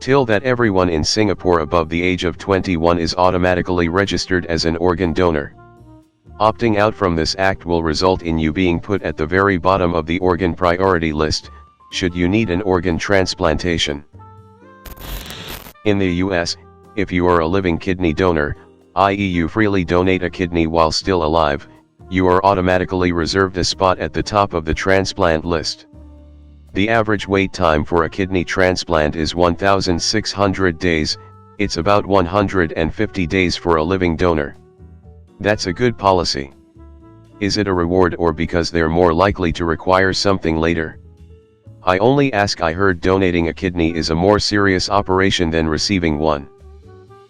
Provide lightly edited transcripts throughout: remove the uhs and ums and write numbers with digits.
Till that everyone in Singapore above the age of 21 is automatically registered as an organ donor. Opting out from this act will result in you being put at the very bottom of the organ priority list, should you need an organ transplantation. In the US, if you are a living kidney donor, i.e. you freely donate a kidney while still alive, you are automatically reserved a spot at the top of the transplant list. The average wait time for a kidney transplant is 1,600 days, it's about 150 days for a living donor. That's a good policy. Is it a reward or because they're more likely to require something later? I only ask. I heard donating a kidney is a more serious operation than receiving one.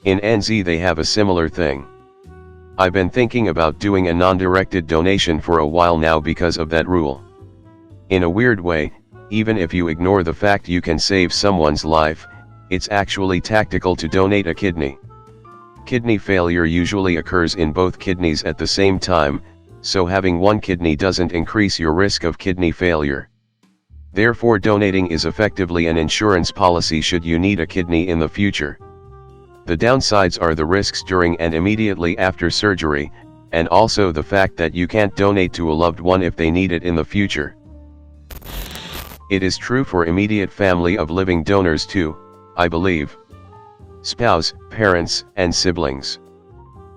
In NZ they have a similar thing. I've been thinking about doing a non-directed donation for a while now because of that rule. In a weird way, even if you ignore the fact you can save someone's life, it's actually tactical to donate a kidney. Kidney failure usually occurs in both kidneys at the same time, so having one kidney doesn't increase your risk of kidney failure. Therefore, donating is effectively an insurance policy should you need a kidney in the future. The downsides are the risks during and immediately after surgery, and also the fact that you can't donate to a loved one if they need it in the future. It is true for immediate family of living donors too, I believe. Spouse, parents, and siblings.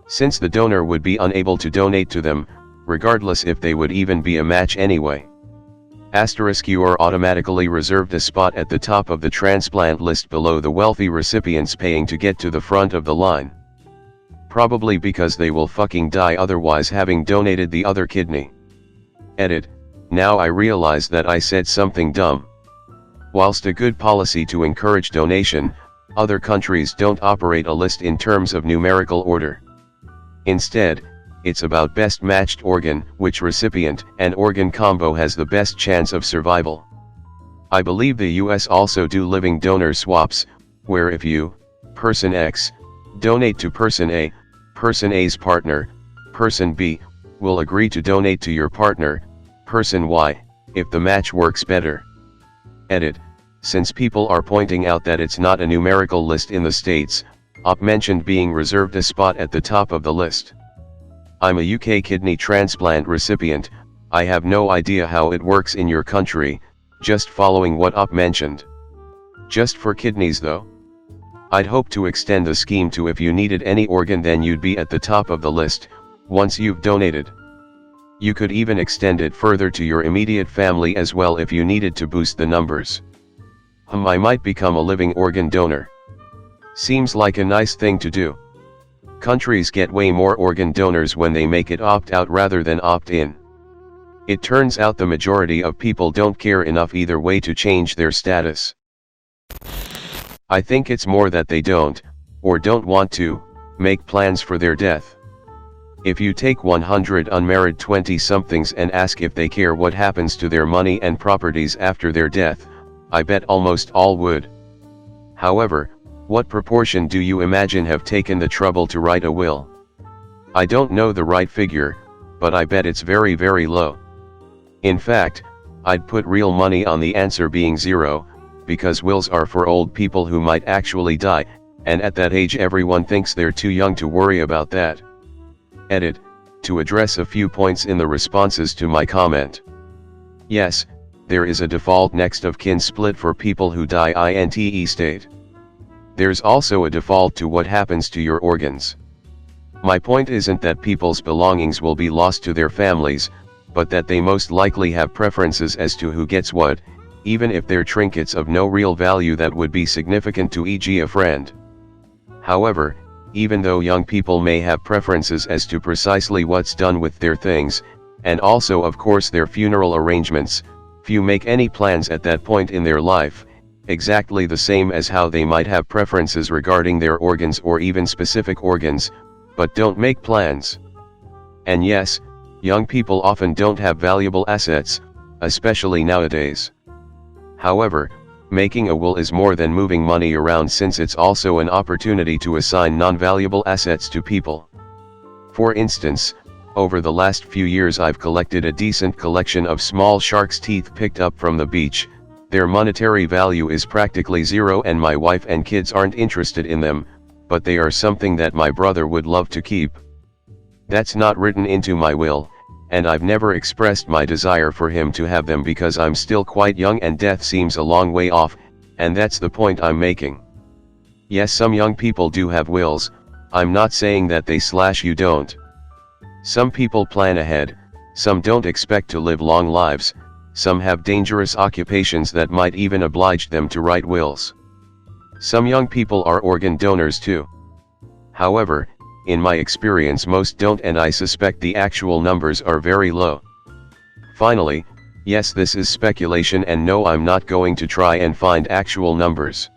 Since the donor would be unable to donate to them, regardless if they would even be a match anyway. You are automatically reserved a spot at the top of the transplant list below the wealthy recipients paying to get to the front of the line. Probably because they will fucking die otherwise having donated the other kidney. Edit. Now I realize that I said something dumb. Whilst a good policy to encourage donation, other countries don't operate a list in terms of numerical order. Instead, it's about best matched organ, which recipient and organ combo has the best chance of survival. I believe the US also do living donor swaps, where if you, person X, donate to person A, person A's partner, person B, will agree to donate to your partner, person Y, if the match works better. Edit. Since people are pointing out that it's not a numerical list in the States, Op mentioned being reserved a spot at the top of the list. I'm a UK kidney transplant recipient, I have no idea how it works in your country, just following what Op mentioned. Just for kidneys though? I'd hope to extend the scheme to if you needed any organ then you'd be at the top of the list, once you've donated. You could even extend it further to your immediate family as well if you needed to boost the numbers. I might become a living organ donor. Seems like a nice thing to do. Countries get way more organ donors when they make it opt out rather than opt in. It turns out the majority of people don't care enough either way to change their status. I think it's more that they don't, or don't want to, make plans for their death. If you take 100 unmarried 20-somethings and ask if they care what happens to their money and properties after their death, I bet almost all would. However, what proportion do you imagine have taken the trouble to write a will? I don't know the right figure, but I bet it's very very low. In fact, I'd put real money on the answer being 0, because wills are for old people who might actually die, and at that age everyone thinks they're too young to worry about that. Edit. To address a few points in the responses to my comment. Yes, there is a default next of kin split for people who die INTE state. There's also a default to what happens to your organs. My point isn't that people's belongings will be lost to their families, but that they most likely have preferences as to who gets what, even if they're trinkets of no real value that would be significant to e.g. a friend. However, even though young people may have preferences as to precisely what's done with their things, and also of course their funeral arrangements, few make any plans at that point in their life, exactly the same as how they might have preferences regarding their organs or even specific organs, but don't make plans. And yes, young people often don't have valuable assets, especially nowadays. However, making a will is more than moving money around since it's also an opportunity to assign non-valuable assets to people. For instance, over the last few years I've collected a decent collection of small shark's teeth picked up from the beach, Their monetary value is practically zero and my wife and kids aren't interested in them, but they are something that my brother would love to keep. That's not written into my will, and I've never expressed my desire for him to have them because I'm still quite young and death seems a long way off, and that's the point I'm making. Yes, some young people do have wills, I'm not saying that you don't. Some people plan ahead, some don't expect to live long lives, some have dangerous occupations that might even oblige them to write wills. Some young people are organ donors too. However, in my experience most don't, and I suspect the actual numbers are very low. Finally, yes, this is speculation and no, I'm not going to try and find actual numbers.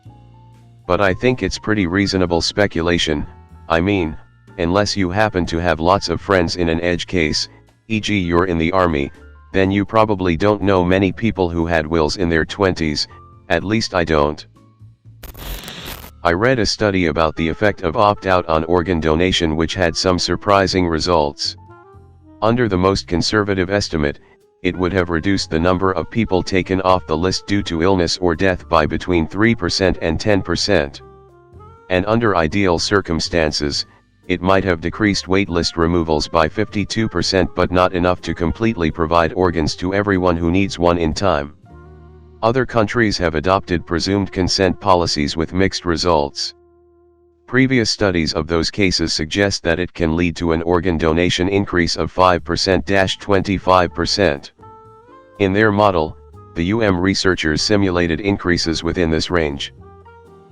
But I think it's pretty reasonable speculation, I mean, unless you happen to have lots of friends in an edge case, e.g. you're in the army, then you probably don't know many people who had wills in their 20s, at least I don't. I read a study about the effect of opt-out on organ donation which had some surprising results. Under the most conservative estimate, it would have reduced the number of people taken off the list due to illness or death by between 3% and 10%. And under ideal circumstances, it might have decreased waitlist removals by 52% but not enough to completely provide organs to everyone who needs one in time. Other countries have adopted presumed consent policies with mixed results. Previous studies of those cases suggest that it can lead to an organ donation increase of 5%-25%. In their model, the researchers simulated increases within this range.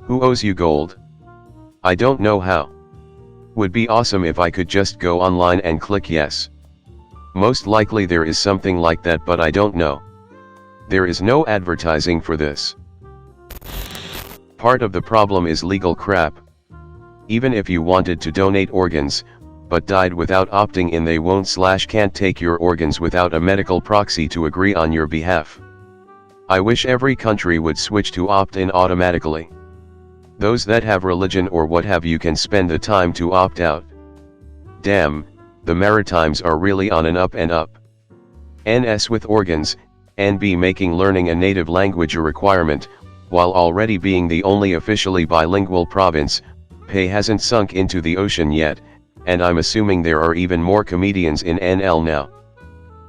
Who owes you gold? I don't know how. Would be awesome if I could just go online and click yes. Most likely there is something like that, but I don't know. There is no advertising for this. Part of the problem is legal crap. Even if you wanted to donate organs, but died without opting in, they won't/can't take your organs without a medical proxy to agree on your behalf. I wish every country would switch to opt-in automatically. Those that have religion or what have you can spend the time to opt out. Damn, the Maritimes are really on an up and up. NS with organs, NB making learning a native language a requirement, while already being the only officially bilingual province, pay hasn't sunk into the ocean yet, and I'm assuming there are even more comedians in NL now.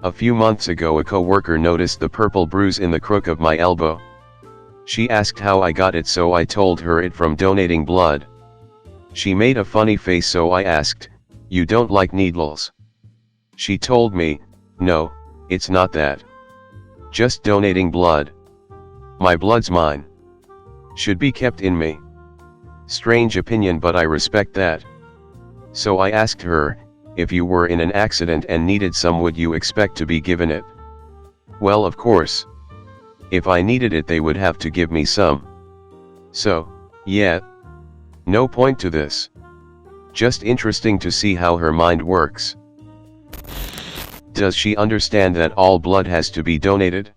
A few months ago a co-worker noticed the purple bruise in the crook of my elbow. She asked how I got it, so I told her it from donating blood. She made a funny face, so I asked, "You don't like needles?" She told me, "No, it's not that. Just donating blood. My blood's mine. Should be kept in me." Strange opinion, but I respect that. So I asked her, "If you were in an accident and needed some, would you expect to be given it?" "Well, of course. If I needed it, they would have to give me some." So, yeah. No point to this. Just interesting to see how her mind works. Does she understand that all blood has to be donated?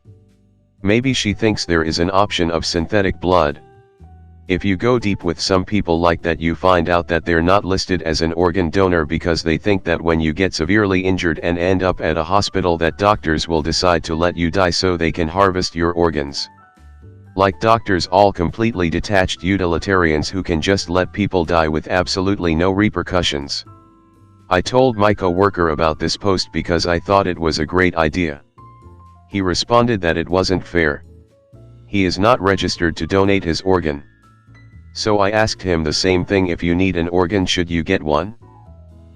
Maybe she thinks there is an option of synthetic blood. If you go deep with some people like that, you find out that they're not listed as an organ donor because they think that when you get severely injured and end up at a hospital, that doctors will decide to let you die so they can harvest your organs. Like doctors, all completely detached utilitarians who can just let people die with absolutely no repercussions. I told my co-worker about this post because I thought it was a great idea. He responded that it wasn't fair. He is not registered to donate his organ. So I asked him the same thing: if you need an organ, should you get one?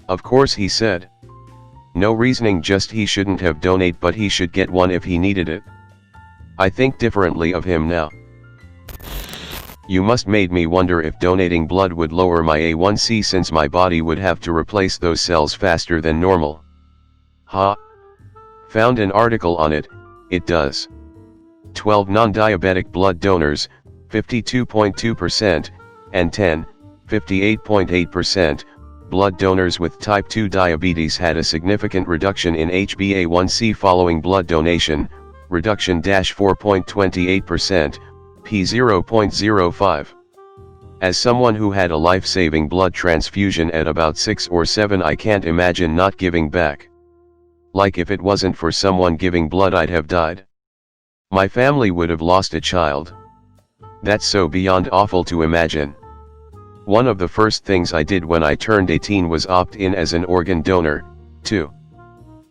Of course, he said. No reasoning, just he shouldn't have donate, but he should get one if he needed it. I think differently of him now. You must made me wonder if donating blood would lower my A1C, since my body would have to replace those cells faster than normal. Ha! Found an article on it, it does. 12 non-diabetic blood donors, 52.2%, and 10, 58.8%, blood donors with type 2 diabetes had a significant reduction in HbA1c following blood donation, reduction 4.28%, p 0.05. As someone who had a life-saving blood transfusion at about 6 or 7, I can't imagine not giving back. Like if it wasn't for someone giving blood, I'd have died. My family would have lost a child. That's so beyond awful to imagine. One of the first things I did when I turned 18 was opt in as an organ donor, too.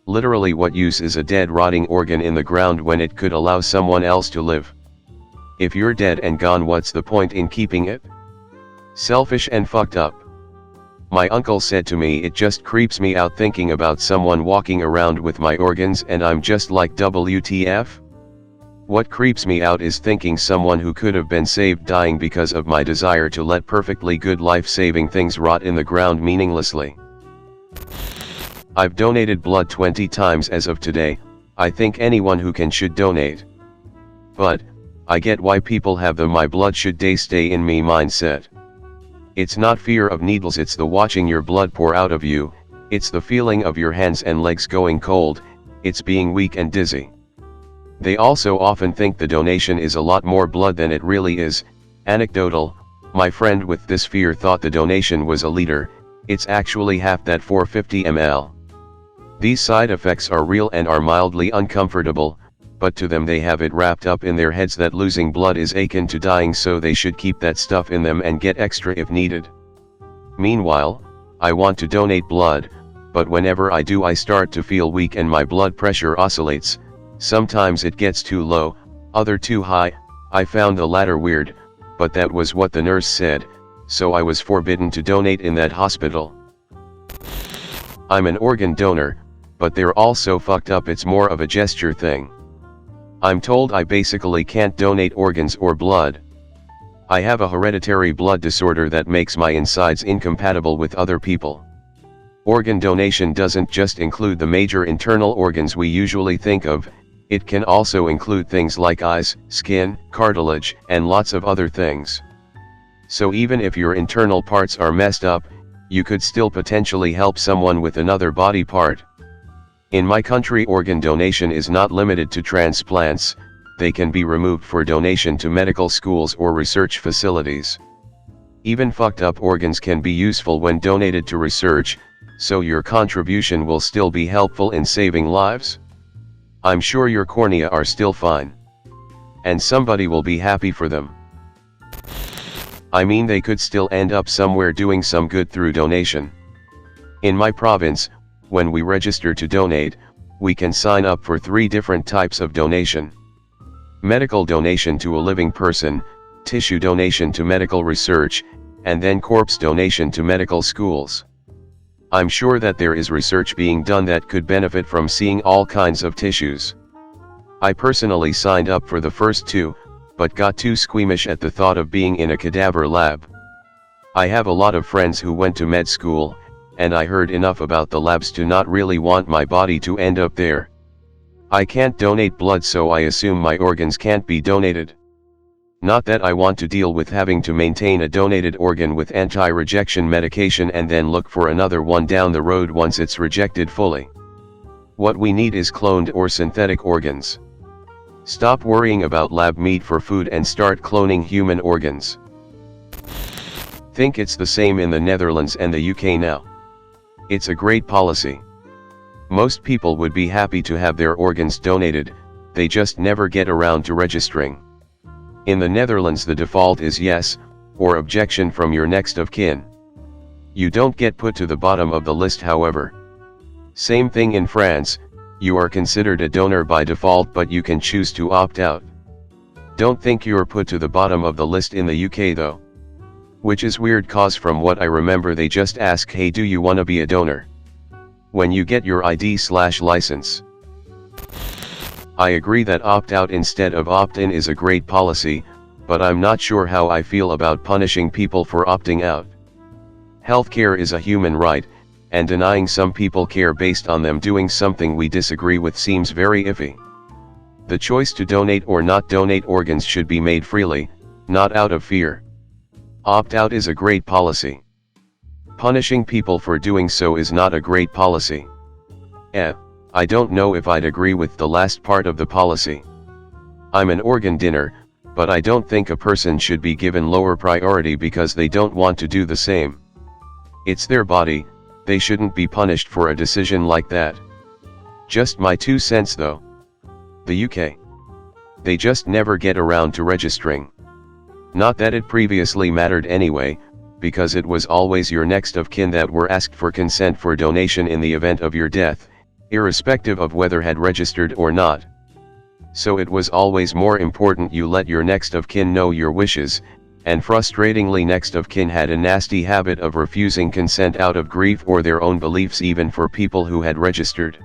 Literally, what use is a dead rotting organ in the ground when it could allow someone else to live? If you're dead and gone, what's the point in keeping it? Selfish and fucked up. My uncle said to me, it just creeps me out thinking about someone walking around with my organs, and I'm just like, WTF? What creeps me out is thinking someone who could have been saved dying because of my desire to let perfectly good life-saving things rot in the ground meaninglessly. I've donated blood 20 times as of today. I think anyone who can should donate. But I get why people have the "my blood should stay in me" mindset. It's not fear of needles, it's the watching your blood pour out of you, it's the feeling of your hands and legs going cold, it's being weak and dizzy. They also often think the donation is a lot more blood than it really is. Anecdotal, my friend with this fear thought the donation was a liter, it's actually half that, 450 ml. These side effects are real and are mildly uncomfortable, but to them they have it wrapped up in their heads that losing blood is akin to dying, so they should keep that stuff in them and get extra if needed. Meanwhile, I want to donate blood, but whenever I do I start to feel weak and my blood pressure oscillates. Sometimes it gets too low, other too high. I found the latter weird, but that was what the nurse said, so I was forbidden to donate in that hospital. I'm an organ donor, but they're all so fucked up it's more of a gesture thing. I'm told I basically can't donate organs or blood. I have a hereditary blood disorder that makes my insides incompatible with other people. Organ donation doesn't just include the major internal organs we usually think of, it can also include things like eyes, skin, cartilage, and lots of other things. So even if your internal parts are messed up, you could still potentially help someone with another body part. In my country, organ donation is not limited to transplants, they can be removed for donation to medical schools or research facilities. Even fucked up organs can be useful when donated to research, so your contribution will still be helpful in saving lives. I'm sure your cornea are still fine. And somebody will be happy for them. I mean, they could still end up somewhere doing some good through donation. In my province, when we register to donate, we can sign up for 3 different types of donation. Medical donation to a living person, tissue donation to medical research, and then corpse donation to medical schools. I'm sure that there is research being done that could benefit from seeing all kinds of tissues. I personally signed up for the first 2, but got too squeamish at the thought of being in a cadaver lab. I have a lot of friends who went to med school, and I heard enough about the labs to not really want my body to end up there. I can't donate blood, so I assume my organs can't be donated. Not that I want to deal with having to maintain a donated organ with anti-rejection medication and then look for another one down the road once it's rejected fully. What we need is cloned or synthetic organs. Stop worrying about lab meat for food and start cloning human organs. Think it's the same in the Netherlands and the UK now. It's a great policy. Most people would be happy to have their organs donated, they just never get around to registering. In the Netherlands the default is yes, or objection from your next of kin. You don't get put to the bottom of the list, however. Same thing in France, you are considered a donor by default but you can choose to opt out. Don't think you're put to the bottom of the list in the UK though. Which is weird, cause from what I remember they just ask, hey, do you wanna be a donor? When you get your ID/license. I agree that opt-out instead of opt-in is a great policy, but I'm not sure how I feel about punishing people for opting out. Healthcare is a human right, and denying some people care based on them doing something we disagree with seems very iffy. The choice to donate or not donate organs should be made freely, not out of fear. Opt-out is a great policy. Punishing people for doing so is not a great policy. I don't know if I'd agree with the last part of the policy. I'm an organ donor, but I don't think a person should be given lower priority because they don't want to do the same. It's their body, they shouldn't be punished for a decision like that. Just my 2 cents though. The UK. They just never get around to registering. Not that it previously mattered anyway, because it was always your next of kin that were asked for consent for donation in the event of your death, irrespective of whether had registered or not. So it was always more important you let your next of kin know your wishes, and frustratingly next of kin had a nasty habit of refusing consent out of grief or their own beliefs even for people who had registered.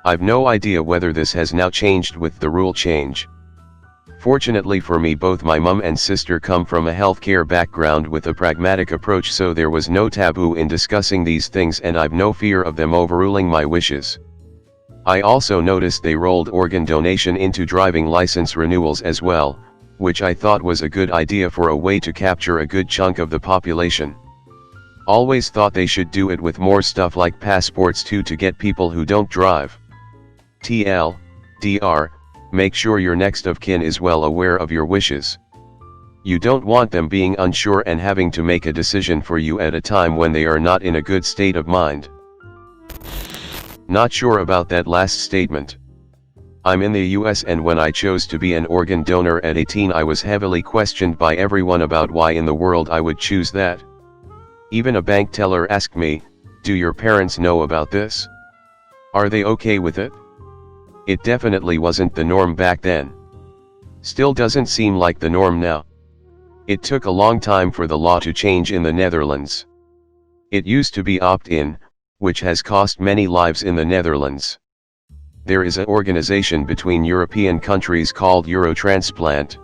I've no idea whether this has now changed with the rule change. Fortunately for me, both my mum and sister come from a healthcare background with a pragmatic approach, so there was no taboo in discussing these things and I've no fear of them overruling my wishes. I also noticed they rolled organ donation into driving license renewals as well, which I thought was a good idea for a way to capture a good chunk of the population. Always thought they should do it with more stuff like passports too to get people who don't drive. TLDR, make sure your next of kin is well aware of your wishes. You don't want them being unsure and having to make a decision for you at a time when they are not in a good state of mind. Not sure about that last statement. I'm in the US, and when I chose to be an organ donor at 18 I was heavily questioned by everyone about why in the world I would choose that. Even a bank teller asked me, "Do your parents know about this? Are they okay with it?" It definitely wasn't the norm back then. Still doesn't seem like the norm now. It took a long time for the law to change in the Netherlands. It used to be opt-in, which has cost many lives in the Netherlands. There is an organization between European countries called Eurotransplant.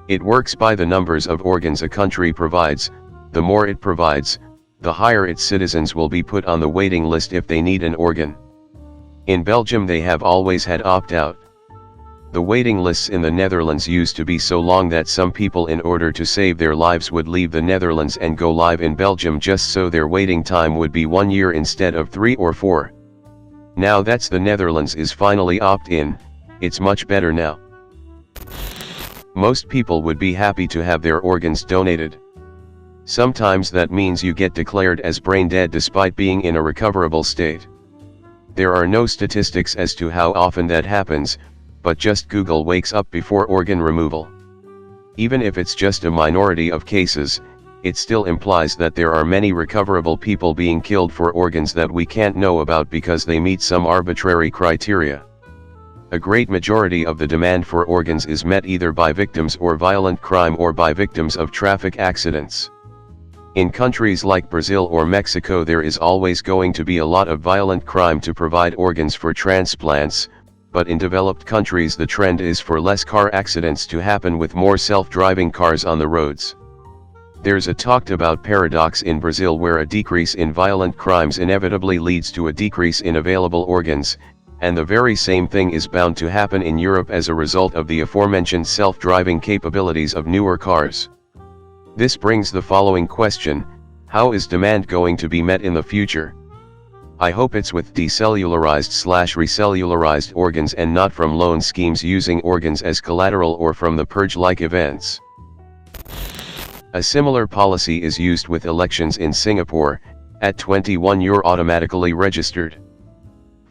It works by the numbers of organs a country provides. The more it provides, the higher its citizens will be put on the waiting list if they need an organ. In Belgium they have always had opt-out. The waiting lists in the Netherlands used to be so long that some people, in order to save their lives, would leave the Netherlands and go live in Belgium just so their waiting time would be 1 year instead of 3 or 4. Now that's the Netherlands is finally opt-in, it's much better now. Most people would be happy to have their organs donated. Sometimes that means you get declared as brain dead despite being in a recoverable state. There are no statistics as to how often that happens, but just Google wakes up before organ removal. Even if it's just a minority of cases, it still implies that there are many recoverable people being killed for organs that we can't know about because they meet some arbitrary criteria. A great majority of the demand for organs is met either by victims of violent crime or by victims of traffic accidents. In countries like Brazil or Mexico there is always going to be a lot of violent crime to provide organs for transplants, but in developed countries the trend is for less car accidents to happen with more self-driving cars on the roads. There's a talked about paradox in Brazil where a decrease in violent crimes inevitably leads to a decrease in available organs, and the very same thing is bound to happen in Europe as a result of the aforementioned self-driving capabilities of newer cars. This brings the following question: how is demand going to be met in the future? I hope it's with decellularized/recellularized organs and not from loan schemes using organs as collateral or from the purge-like events. A similar policy is used with elections in Singapore. At 21 you're automatically registered.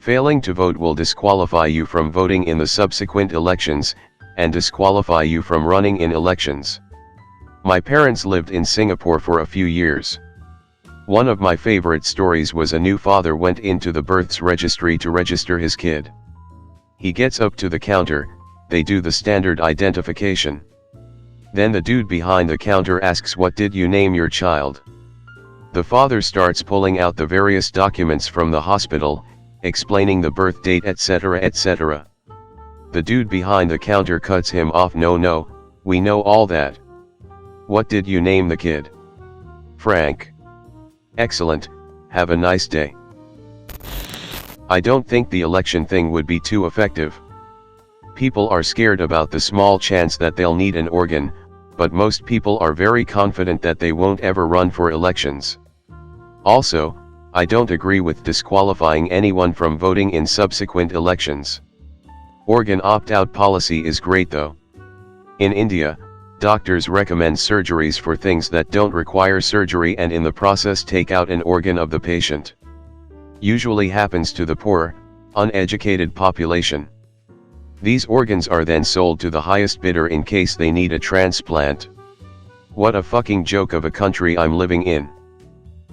Failing to vote will disqualify you from voting in the subsequent elections, and disqualify you from running in elections. My parents lived in Singapore for a few years. One of my favorite stories was a new father went into the births registry to register his kid. He gets up to the counter, they do the standard identification. Then the dude behind the counter asks, "What did you name your child?" The father starts pulling out the various documents from the hospital, explaining the birth date, etc., etc. The dude behind the counter cuts him off. No, we know all that. What did you name the kid?" "Frank." "Excellent, have a nice day." I don't think the election thing would be too effective. People are scared about the small chance that they'll need an organ, but most people are very confident that they won't ever run for elections. Also, I don't agree with disqualifying anyone from voting in subsequent elections. Organ opt-out policy is great though. In India, doctors recommend surgeries for things that don't require surgery and in the process take out an organ of the patient. Usually happens to the poor, uneducated population. These organs are then sold to the highest bidder in case they need a transplant. What a fucking joke of a country I'm living in.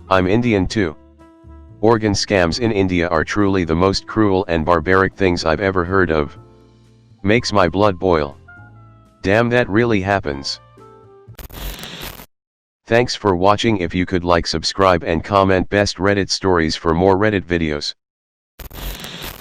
I'm Indian too. Organ scams in India are truly the most cruel and barbaric things I've ever heard of. Makes my blood boil. Damn, that really happens. Thanks for watching. If you could like, subscribe and comment best Reddit stories for more Reddit videos.